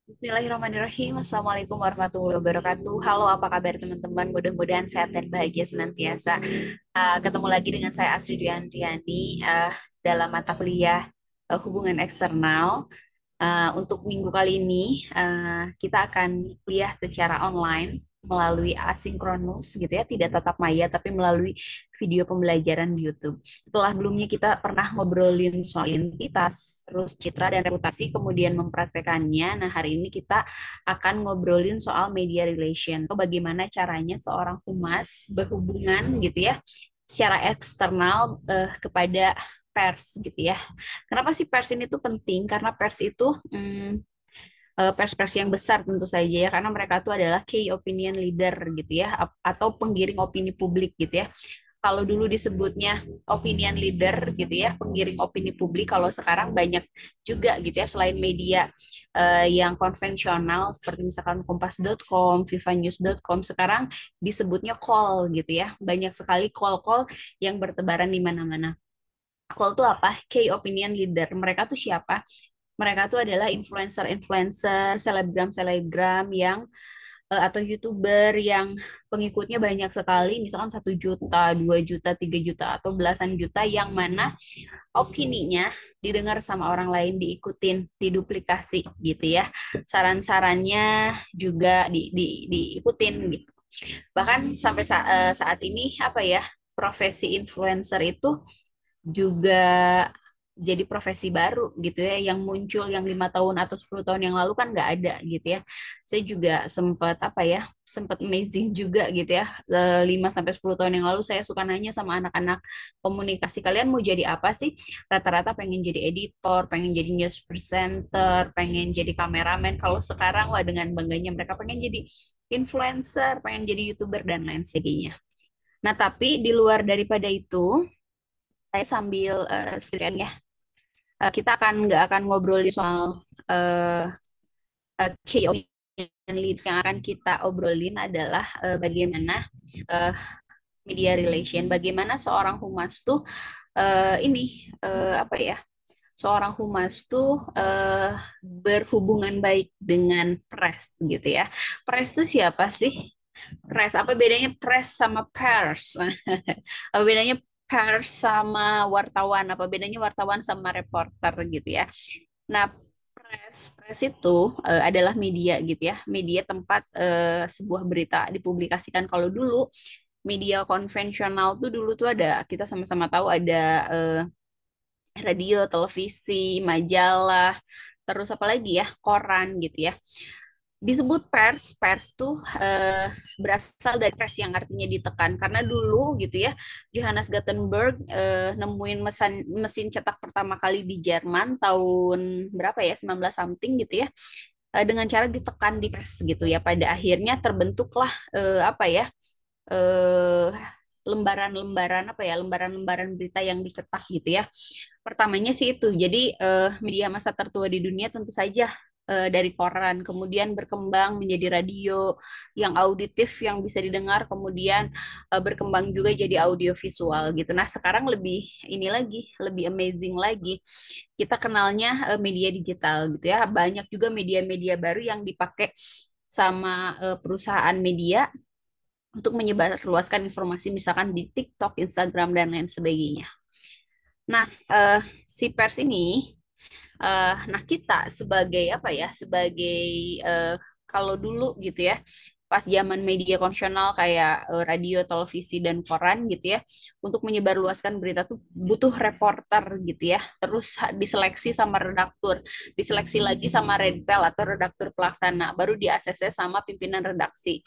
Bismillahirrahmanirrahim. Assalamualaikum warahmatullahi wabarakatuh. Halo, apa kabar teman-teman? Mudah-mudahan sehat dan bahagia senantiasa. Ketemu lagi dengan saya Astrid Dwi Andriani dalam mata kuliah hubungan eksternal. Untuk minggu kali ini, kita akan kuliah secara online melalui asinkronus gitu ya, tidak tatap maya tapi melalui video pembelajaran di YouTube. Setelah sebelumnya kita pernah ngobrolin soal identitas, terus citra dan reputasi, kemudian mempraktekannya. Nah, hari ini kita akan ngobrolin soal media relation, atau bagaimana caranya seorang humas berhubungan gitu ya, secara eksternal kepada pers gitu ya. Kenapa sih pers ini tuh penting? Karena pers itu pers-pers yang besar tentu saja ya, karena mereka tuh adalah key opinion leader gitu ya, atau penggiring opini publik gitu ya. Kalau dulu disebutnya opinion leader gitu ya, penggiring opini publik, kalau sekarang banyak juga gitu ya, selain media yang konvensional seperti misalkan kompas.com, vivanews.com, sekarang disebutnya call gitu ya. Banyak sekali call-call yang bertebaran di mana-mana. Call tuh apa? Key opinion leader. Mereka tuh siapa? Mereka tuh adalah influencer-influencer, selebgram-selebgram yang atau YouTuber yang pengikutnya banyak sekali, misalkan 1 juta, 2 juta, 3 juta, atau belasan juta, yang mana opininya didengar sama orang lain, diikutin, diduplikasi gitu ya. Saran-sarannya juga diikutin gitu. Bahkan sampai saat ini apa ya, profesi influencer itu juga jadi profesi baru gitu ya, yang muncul yang 5 tahun atau 10 tahun yang lalu kan nggak ada gitu ya. Saya juga sempat apa ya, sempat amazing juga gitu ya. 5 sampai 10 tahun yang lalu saya suka nanya sama anak-anak komunikasi, kalian mau jadi apa sih? Rata-rata pengen jadi editor, pengen jadi news presenter, pengen jadi kameramen. Kalau sekarang wah, dengan bangganya mereka pengen jadi influencer, pengen jadi YouTuber dan lain sebagainya. Nah, tapi di luar daripada itu, saya sambil sekalian ya, kita nggak akan ngobrolin soal uh, key opinion lead. Yang akan kita obrolin adalah bagaimana uh, media relation, bagaimana seorang humas tuh ini apa ya, seorang humas tuh berhubungan baik dengan press gitu ya. Press tuh siapa sih? Press, apa bedanya press sama pers? Apa bedanya pers sama wartawan? Apa bedanya wartawan sama reporter gitu ya? Nah, press itu adalah media gitu ya, media tempat sebuah berita dipublikasikan. Kalau dulu media konvensional tuh dulu tuh ada, kita sama-sama tahu ada eh, radio, televisi, majalah, terus apa lagi ya, koran gitu ya. Disebut pers, pers tuh berasal dari pers yang artinya ditekan. Karena dulu gitu ya, Johannes Gutenberg nemuin mesin cetak pertama kali di Jerman tahun berapa ya, 19 something gitu ya, dengan cara ditekan di pers gitu ya. Pada akhirnya terbentuklah apa ya, eh, lembaran-lembaran apa ya, lembaran-lembaran berita yang dicetak gitu ya. Pertamanya sih itu. Jadi media massa tertua di dunia tentu saja dari koran, kemudian berkembang menjadi radio yang auditif yang bisa didengar, kemudian berkembang juga jadi audiovisual gitu. Nah, sekarang lebih ini lagi, lebih amazing lagi. Kita kenalnya media digital gitu ya. Banyak juga media-media baru yang dipakai sama perusahaan media untuk menyebarluaskan informasi misalkan di TikTok, Instagram, dan lain sebagainya. Nah, si pers ini, nah kita sebagai apa ya, sebagai eh, kalau dulu gitu ya, pas zaman media konvensional kayak radio, televisi, dan koran gitu ya, untuk menyebarluaskan berita tuh butuh reporter gitu ya, terus diseleksi sama redaktur, diseleksi lagi sama redpel atau redaktur pelaksana, baru di ACC sama pimpinan redaksi,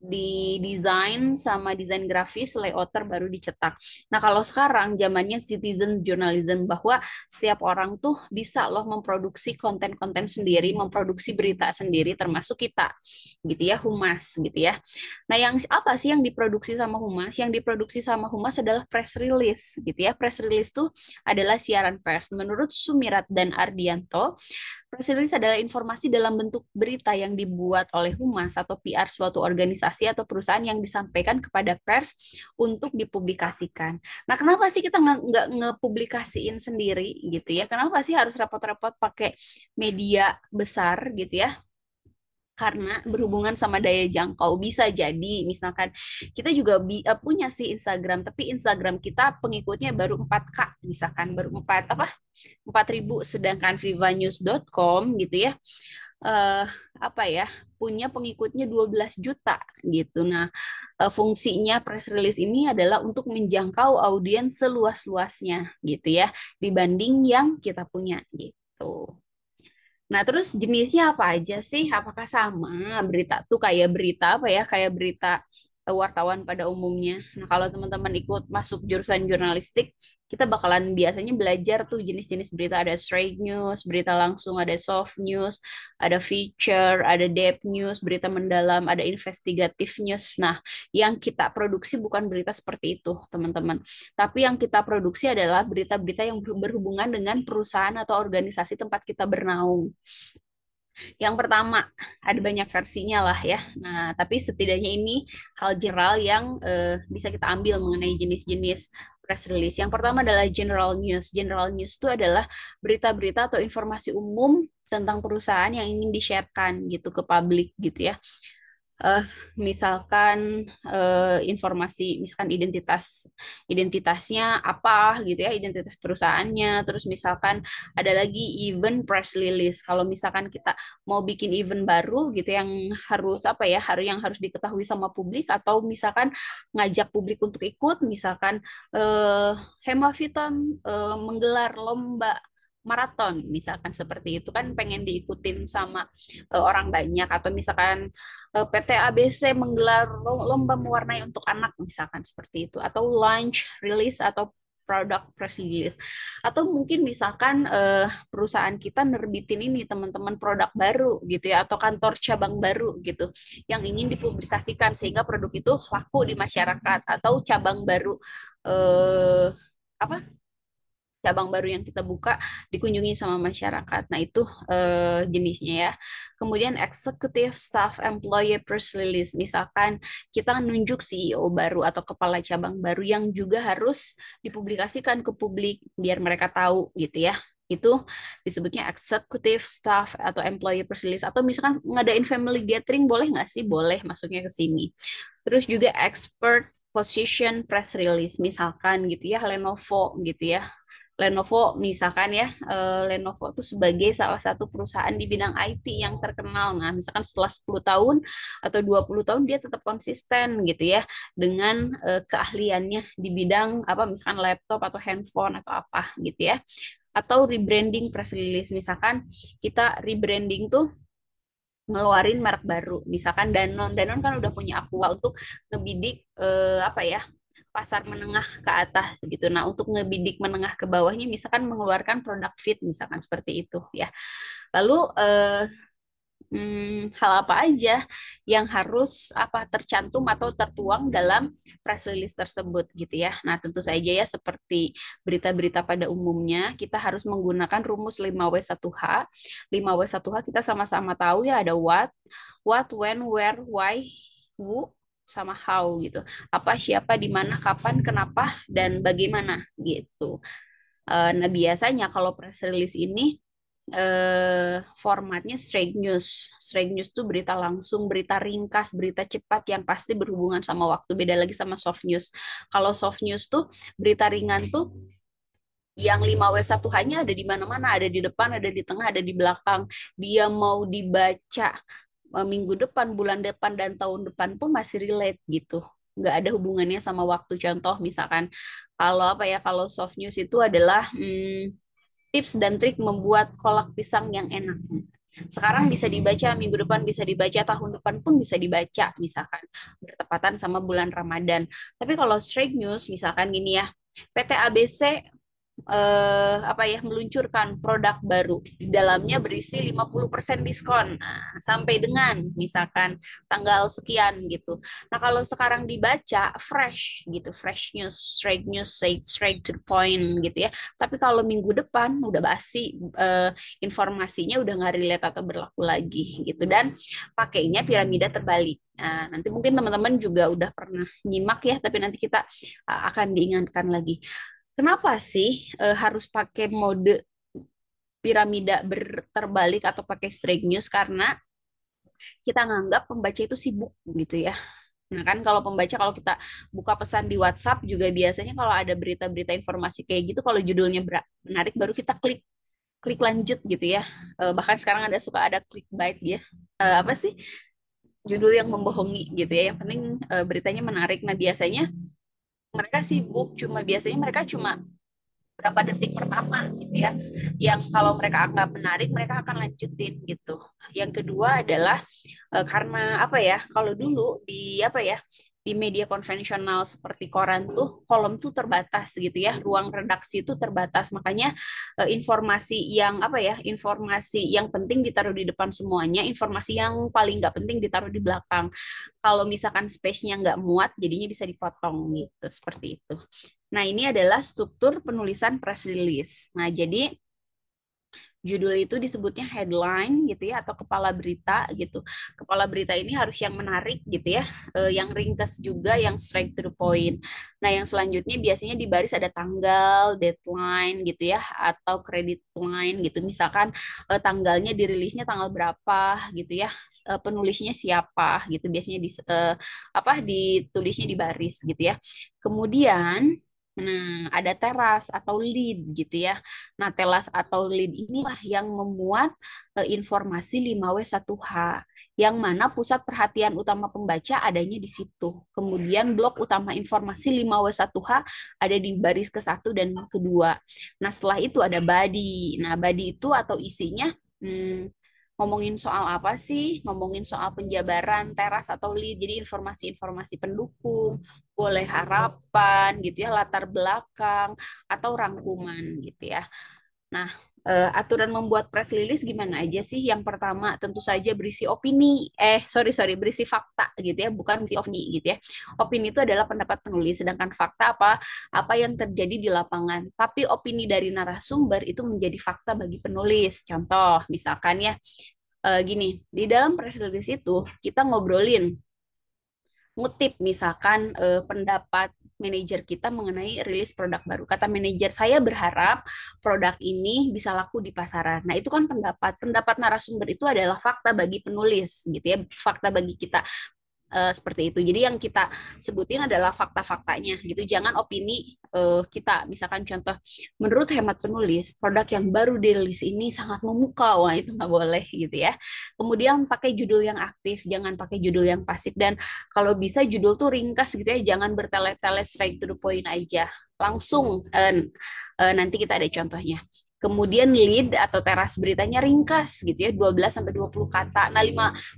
di desain sama desain grafis, layouter, baru dicetak. Nah, kalau sekarang zamannya citizen journalism, bahwa setiap orang tuh bisa loh memproduksi konten-konten sendiri, memproduksi berita sendiri, termasuk kita gitu ya, humas gitu ya. Nah, yang apa sih yang diproduksi sama humas? Yang diproduksi sama humas adalah press release gitu ya. Press release tuh adalah siaran pers. Menurut Sumirat dan Ardianto, press release adalah informasi dalam bentuk berita yang dibuat oleh humas atau PR suatu organisasi atau perusahaan yang disampaikan kepada pers untuk dipublikasikan. Nah, kenapa sih kita nggak ngepublikasiin sendiri gitu ya? Kenapa sih harus repot-repot pakai media besar gitu ya? karena berhubungan sama daya jangkau. Bisa jadi misalkan kita juga punya sih Instagram, tapi Instagram kita pengikutnya baru 4K, misalkan baru 4.000, sedangkan vivanews.com gitu ya, eh apa ya, punya pengikutnya 12 juta gitu. Nah, fungsinya press release ini adalah untuk menjangkau audiens seluas-luasnya gitu ya, dibanding yang kita punya gitu. Nah, terus jenisnya apa aja sih? Apakah sama berita tuh kayak berita apa ya? Kayak berita wartawan pada umumnya. Nah, kalau teman-teman ikut masuk jurusan jurnalistik, kita bakalan biasanya belajar tuh jenis-jenis berita. Ada straight news, berita langsung, ada soft news, ada feature, ada depth news, berita mendalam, ada investigative news. Nah, yang kita produksi bukan berita seperti itu, teman-teman. Tapi yang kita produksi adalah berita-berita yang berhubungan dengan perusahaan atau organisasi tempat kita bernaung. Yang pertama, ada banyak versinya lah ya. Nah, tapi setidaknya ini hal general yang bisa kita ambil mengenai jenis-jenis press release. Yang pertama adalah general news. General news itu adalah berita-berita atau informasi umum tentang perusahaan yang ingin di-sharekan gitu ke publik gitu ya. eh Misalkan informasi, misalkan identitasnya apa gitu ya, identitas perusahaannya. Terus misalkan ada lagi event press release, kalau misalkan kita mau bikin event baru gitu yang harus apa ya, yang harus diketahui sama publik, atau misalkan ngajak publik untuk ikut, misalkan eh Hemaviton menggelar lomba maraton, misalkan seperti itu kan, pengen diikutin sama orang banyak. Atau misalkan PT ABC menggelar lomba mewarnai untuk anak, misalkan seperti itu. Atau launch release atau product press release. Atau mungkin misalkan perusahaan kita nerbitin ini teman-teman produk baru gitu ya, atau kantor cabang baru gitu yang ingin dipublikasikan sehingga produk itu laku di masyarakat, atau cabang baru eh, apa cabang baru yang kita buka dikunjungi sama masyarakat. Nah, itu jenisnya ya. Kemudian executive staff employee press release. Misalkan kita nunjuk CEO baru atau kepala cabang baru yang juga harus dipublikasikan ke publik biar mereka tahu gitu ya. Itu disebutnya executive staff atau employee press release. Atau misalkan ngadain family gathering, boleh nggak sih? Boleh, masuknya ke sini. Terus juga expert position press release, misalkan gitu ya, Lenovo gitu ya. Lenovo misalkan ya, Lenovo itu sebagai salah satu perusahaan di bidang IT yang terkenal. Nah, misalkan setelah 10 tahun atau 20 tahun dia tetap konsisten gitu ya dengan keahliannya di bidang apa, misalkan laptop atau handphone atau apa gitu ya. Atau rebranding press release, misalkan kita rebranding tuh ngeluarin merek baru, misalkan Danone. Danone kan udah punya Aqua untuk ngebidik apa ya, pasar menengah ke atas gitu. Nah, untuk ngebidik menengah ke bawahnya misalkan mengeluarkan produk fit, misalkan seperti itu ya. Lalu hal apa aja yang harus apa tercantum atau tertuang dalam press release tersebut gitu ya. Nah, tentu saja ya, seperti berita-berita pada umumnya, kita harus menggunakan rumus 5W1H. 5W1H kita sama-sama tahu ya, ada what, when, where, why, who, sama how gitu. Apa, siapa, di mana, kapan, kenapa, dan bagaimana gitu. Nah, biasanya kalau press release ini formatnya straight news. Straight news tuh berita langsung, berita ringkas, berita cepat yang pasti berhubungan sama waktu. Beda lagi sama soft news. Kalau soft news tuh berita ringan tuh yang 5W1 hanya ada di mana-mana, ada di depan, ada di tengah, ada di belakang. Dia mau dibaca minggu depan, bulan depan, dan tahun depan pun masih relate gitu. Nggak ada hubungannya sama waktu. Contoh misalkan, kalau apa ya, kalau soft news itu adalah tips dan trik membuat kolak pisang yang enak. Sekarang bisa dibaca, minggu depan bisa dibaca, tahun depan pun bisa dibaca, misalkan bertepatan sama bulan Ramadan. Tapi kalau straight news, misalkan gini ya, PT ABC apa ya, meluncurkan produk baru, di dalamnya berisi 50% diskon, nah, sampai dengan misalkan tanggal sekian gitu. Nah, kalau sekarang dibaca fresh gitu, fresh news, straight news, straight to the point gitu ya. Tapi kalau minggu depan udah basi, informasinya udah nggak relate atau berlaku lagi gitu, dan pakainya piramida terbalik. Nah, nanti mungkin teman-teman juga udah pernah nyimak ya, tapi nanti kita akan diingatkan lagi. Kenapa sih harus pakai mode piramida terbalik atau pakai straight news? Karena kita nganggap pembaca itu sibuk gitu ya. Nah kan kalau pembaca, kalau kita buka pesan di WhatsApp juga biasanya kalau ada berita-berita informasi kayak gitu, kalau judulnya menarik baru kita klik klik lanjut gitu ya. Bahkan sekarang suka ada clickbait ya. Apa sih, judul yang membohongi gitu ya. Yang penting beritanya menarik. Nah biasanya mereka sibuk, biasanya mereka cuma berapa detik pertama gitu ya. Yang kalau mereka anggap menarik, mereka akan lanjutin gitu. Yang kedua adalah karena apa ya, kalau dulu di apa ya, di media konvensional seperti koran tuh kolom tuh terbatas gitu ya, ruang redaksi itu terbatas, makanya informasi yang apa ya, informasi yang penting ditaruh di depan semuanya, informasi yang paling nggak penting ditaruh di belakang. Kalau misalkan space-nya nggak muat jadinya bisa dipotong gitu, seperti itu. Nah ini adalah struktur penulisan press release. Nah jadi judul itu disebutnya headline gitu ya, atau kepala berita gitu. Kepala berita ini harus yang menarik gitu ya, yang ringkas juga, yang straight to the point. Nah, yang selanjutnya biasanya di baris ada tanggal, deadline gitu ya, atau credit line gitu. Misalkan tanggalnya dirilisnya tanggal berapa gitu ya, penulisnya siapa gitu. Biasanya apa ditulisnya di baris gitu ya. Kemudian ada teras atau lead gitu ya. Nah, telas atau lead inilah yang memuat informasi 5W1H, yang mana pusat perhatian utama pembaca adanya di situ. Kemudian blok utama informasi 5W1H ada di baris ke-1 dan kedua. Nah, setelah itu ada body. Nah, body itu atau isinya ngomongin soal apa sih? Ngomongin soal penjabaran teras atau lead. Jadi informasi-informasi pendukung, boleh harapan gitu ya, latar belakang atau rangkuman gitu ya. Nah, aturan membuat press release gimana aja sih? Yang pertama, tentu saja berisi opini. Sorry, berisi fakta gitu ya, bukan berisi opini gitu ya. Opini itu adalah pendapat penulis, sedangkan fakta apa yang terjadi di lapangan. Tapi opini dari narasumber itu menjadi fakta bagi penulis. Contoh, misalkan ya, gini, di dalam press release itu kita ngobrolin, ngutip misalkan pendapat manajer kita mengenai rilis produk baru. Kata manajer, saya berharap produk ini bisa laku di pasaran. Nah, itu kan pendapat. Pendapat narasumber itu adalah fakta bagi penulis gitu ya, fakta bagi kita. Seperti itu. Jadi yang kita sebutin adalah fakta-faktanya gitu. Jangan opini kita. Misalkan contoh, menurut hemat penulis, produk yang baru dirilis ini sangat memukau. Wah, itu nggak boleh gitu ya. Kemudian pakai judul yang aktif, jangan pakai judul yang pasif. Dan kalau bisa judul tuh ringkas gitu ya, jangan bertele-tele, straight to the point aja. Langsung nanti kita ada contohnya. Kemudian lead atau teras beritanya ringkas gitu ya, 12 sampai 20 kata. Nah,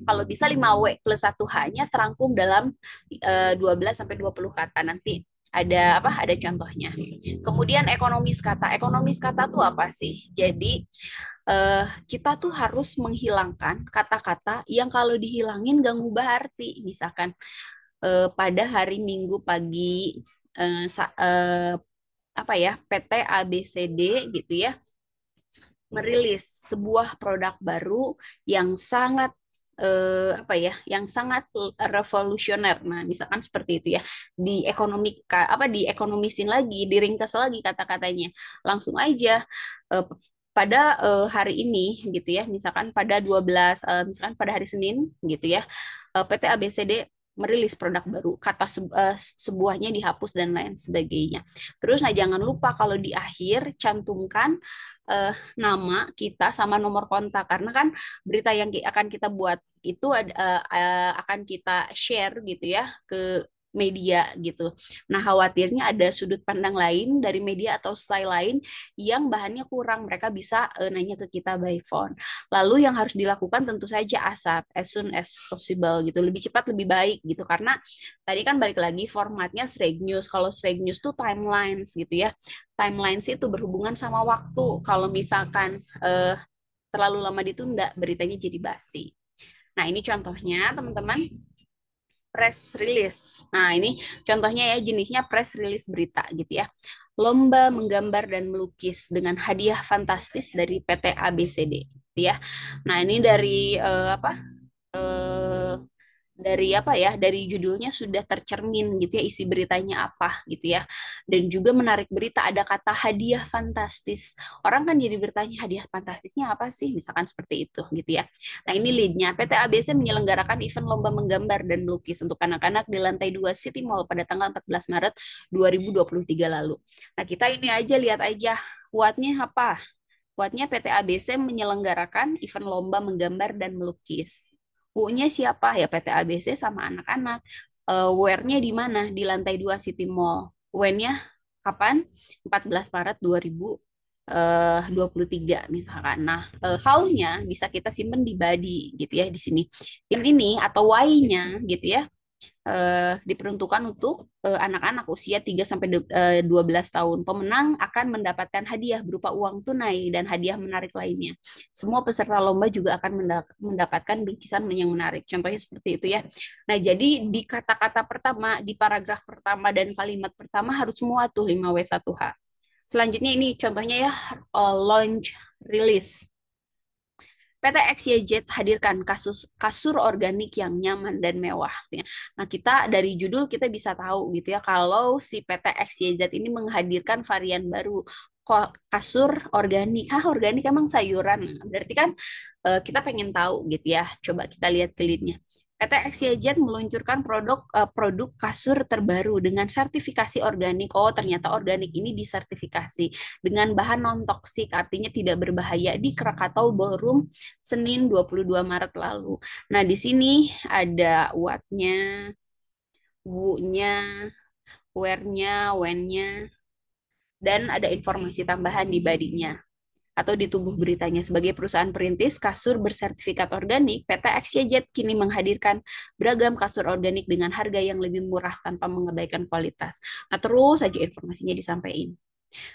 kalau bisa 5W plus 1H-nya terangkum dalam 12 sampai 20 kata. Nanti ada apa? Ada contohnya. Kemudian ekonomis kata. Ekonomis kata tuh apa sih? Jadi kita tuh harus menghilangkan kata-kata yang kalau dihilangin gak ngubah arti. Misalkan pada hari Minggu pagi apa ya, PT ABCD gitu ya, merilis sebuah produk baru yang sangat apa ya, yang sangat revolusioner. Nah, misalkan seperti itu ya. Di ekonomisin lagi, diringkas lagi kata-katanya. Langsung aja eh, pada hari ini gitu ya. Misalkan pada 12 misalkan pada hari Senin gitu ya. PT ABCD merilis produk baru, kata sebuahnya dihapus dan lain sebagainya. Terus nah jangan lupa kalau di akhir cantumkan nama kita sama nomor kontak, karena kan berita yang akan kita buat itu akan kita share gitu ya ke media gitu. Nah, khawatirnya ada sudut pandang lain dari media atau style lain yang bahannya kurang, mereka bisa nanya ke kita by phone. Lalu yang harus dilakukan tentu saja ASAP, as soon as possible gitu. Lebih cepat lebih baik gitu, karena tadi kan balik lagi formatnya Sreg News. Kalau Sreg News tuh timelines gitu ya. Timelines itu berhubungan sama waktu. Kalau misalkan terlalu lama ditunda, beritanya jadi basi. Nah, ini contohnya teman-teman, press release. Nah, ini contohnya ya, jenisnya press release berita gitu ya. Lomba menggambar dan melukis dengan hadiah fantastis dari PT ABCD gitu ya. Nah, ini dari apa? Eh, dari apa ya, dari judulnya sudah tercermin gitu ya isi beritanya apa gitu ya. Dan juga menarik berita ada kata hadiah fantastis. Orang kan jadi bertanya hadiah fantastisnya apa sih, misalkan seperti itu gitu ya. Nah ini leadnya, PT ABC menyelenggarakan event lomba menggambar dan melukis untuk anak-anak di lantai 2 City Mall pada tanggal 14 Maret 2023 lalu. Nah kita ini aja lihat aja kuatnya apa. Kuatnya PT ABC menyelenggarakan event lomba menggambar dan melukis. U-nya siapa? Ya PT ABC sama anak-anak. Where-nya di mana? Di lantai 2 City Mall. When-nya kapan? 14 Maret 2023 misalkan. Nah, how-nya bisa kita simpen di body gitu ya di sini. Ini atau why-nya gitu ya diperuntukkan untuk anak-anak usia 3 sampai 12 tahun. Pemenang akan mendapatkan hadiah berupa uang tunai dan hadiah menarik lainnya. Semua peserta lomba juga akan mendapatkan bingkisan yang menarik. Contohnya seperti itu ya. Nah, jadi di kata-kata pertama, di paragraf pertama dan kalimat pertama harus semua tuh 5W1H. Selanjutnya ini contohnya ya launch release. PT XYZ hadirkan kasur organik yang nyaman dan mewah. Gitu ya. Nah, kita dari judul kita bisa tahu gitu ya kalau si PT XYZ ini menghadirkan varian baru kok kasur organik. Hah, organik emang sayuran. Nah, berarti kan kita pengen tahu gitu ya. Coba kita lihat kelitnya. PT XYZ meluncurkan produk kasur terbaru dengan sertifikasi organik. Oh, ternyata organik ini disertifikasi dengan bahan non-toksik, artinya tidak berbahaya di Krakatau Ballroom Senin 22 Maret lalu. Nah, di sini ada what-nya, who-nya, where-nya, when-nya, dan ada informasi tambahan di body-nya atau di tubuh beritanya. Sebagai perusahaan perintis kasur bersertifikat organik, PT XYZ kini menghadirkan beragam kasur organik dengan harga yang lebih murah tanpa mengabaikan kualitas. Nah, terus saja informasinya disampaikan.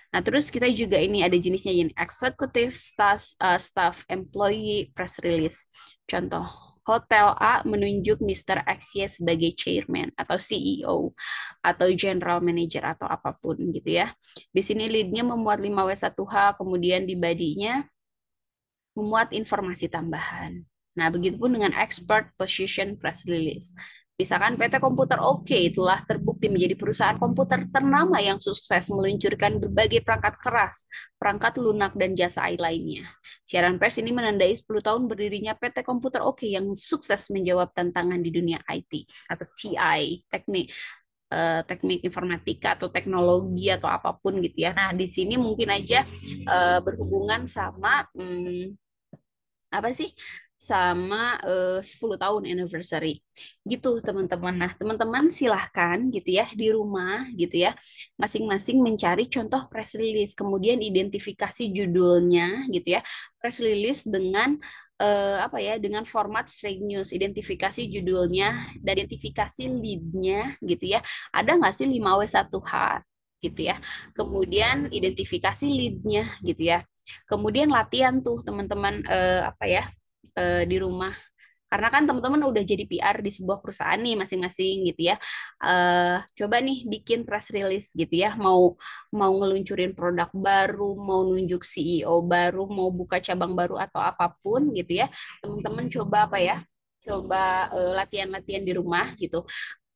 Nah, terus kita juga ini ada jenisnya ini executive staff employee press release. Contoh, Hotel A menunjuk Mr. XY sebagai chairman atau CEO atau general manager atau apapun gitu ya. Di sini lead-nya memuat 5W1H, kemudian di body-nya memuat informasi tambahan. Nah, begitupun dengan expert position press release. Misalkan PT Komputer Oke telah terbukti menjadi perusahaan komputer ternama yang sukses meluncurkan berbagai perangkat keras, perangkat lunak, dan jasa AI lainnya. Siaran pers ini menandai 10 tahun berdirinya PT Komputer Oke yang sukses menjawab tantangan di dunia IT atau TI, teknik informatika atau teknologi atau apapun gitu ya. Nah, di sini mungkin aja berhubungan sama apa sih sama 10 tahun anniversary gitu teman-teman. Nah teman-teman silahkan gitu ya di rumah gitu ya masing-masing mencari contoh press release kemudian identifikasi judulnya gitu ya press release dengan apa ya dengan format straight news identifikasi judulnya dan identifikasi lead-nya gitu ya ada nggak sih 5W1H gitu ya kemudian identifikasi lead-nya gitu ya. Kemudian latihan tuh teman-teman apa ya di rumah. Karena kan teman-teman udah jadi PR di sebuah perusahaan nih masing-masing gitu ya. Coba nih bikin press release gitu ya. Mau mau ngeluncurin produk baru, mau nunjuk CEO baru, mau buka cabang baru atau apapun gitu ya. Teman-teman coba apa ya? Coba latihan-latihan di rumah gitu.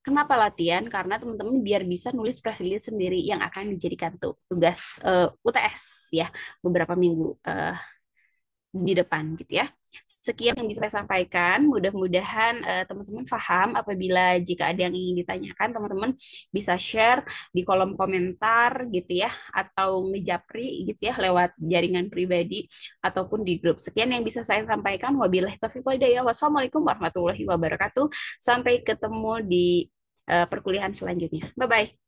Kenapa latihan? Karena teman-teman biar bisa nulis press release sendiri yang akan dijadikan tuh tugas UTS ya beberapa minggu di depan gitu ya. Sekian yang bisa saya sampaikan. Mudah-mudahan teman-teman paham apabila jika ada yang ingin ditanyakan, teman-teman bisa share di kolom komentar gitu ya atau ngejapri gitu ya lewat jaringan pribadi ataupun di grup. Sekian yang bisa saya sampaikan. Wabillahi taufiq wal hidayah. Wassalamualaikum warahmatullahi wabarakatuh. Sampai ketemu di perkuliahan selanjutnya. Bye bye.